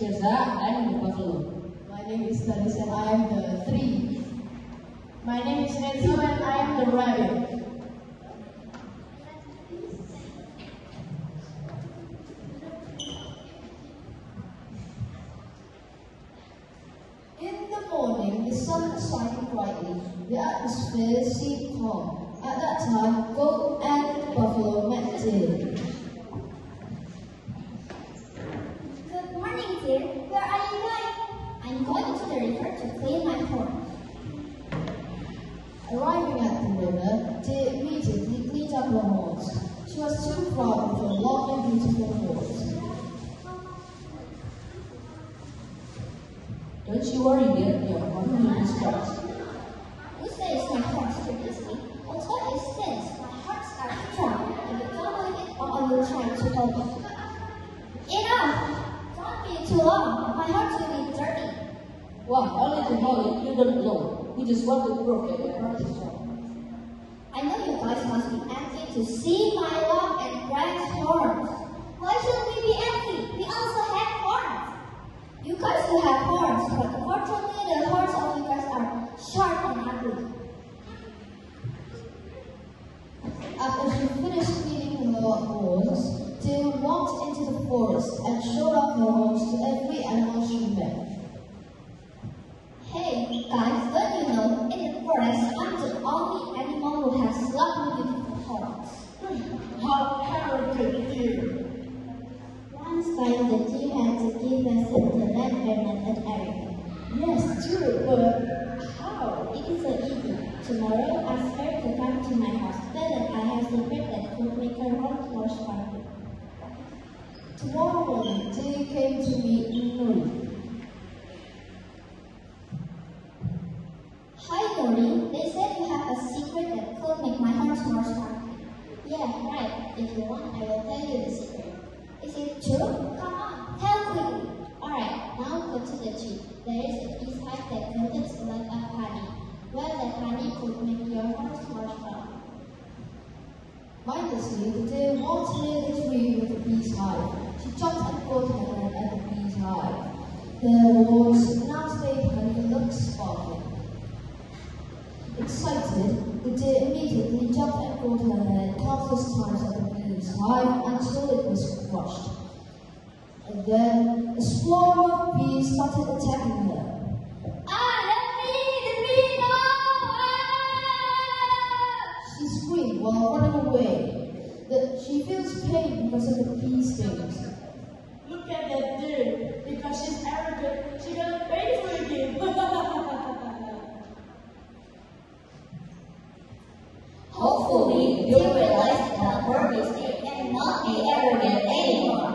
Tirza, I'm the buffalo. My name is Tanis and I am the tree. My name is Enzo and I am the rabbit. In the morning, the sun is shining brightly. The atmosphere seemed calm. At that time, goat and buffalo met daily. Good morning, dear. Where are you going? I'm going to the river to clean my horn. Arriving at the river, Deer immediately cleaned up her horns. She was too proud of her long and beautiful horns. Don't you worry, dear. Your horn will be scratched. Who says my horns too easily? Although it stings, my hearts are strong. I will go with it or I will try to hold it. Enough! Don't be too long. My heart will be dirty. Well, only to hold it, you don't know. We just want to prove that your heart is strong. I know you guys must be angry to see my long and bright horns. Why should we be angry? We also have horns. You guys do have horns, but unfortunately the horns of you guys are sharp and ugly. After she finished cleaning her horns, Deer walked into the forest and showed off her horns to every animal she met. Hey, guys, don't you know, in the forest, I'm the only animal who has lovely beautiful horns. How arrogant deer! Once time the deer had to give lesson to Red Bernard and Eric. Yes, true, but how? It is so easy. Tomorrow, ask her to come to my house. Tell that I have secret that could make her horns more sparkly. Tomorrow morning, Deer came to meet Nuri. Hi, Dory. They said you have a secret that could make my horns more sparkly. Yeah, right. If you want, I will tell you the secret. Is it true? Come on, tell quickly. Alright, now go to the tree. There is a beehive that contains a lot of honey. Well, that honey could make your horns more strong. Mindlessly, the deer walked near the tree with the bee's hive. She jumped and caught her hand at the bee's hive. The horns now made honey look sparkling. Excited, the deer immediately jumped and caught her head countless times at the bee's hive until it was crushed. And then a swarm of bees started attacking her. She screamed while running away. She feels pain because of the bee stings. Look at that deer. Because she's arrogant, she got paid for the game. Hopefully, you realize that her mistake and not be arrogant anymore.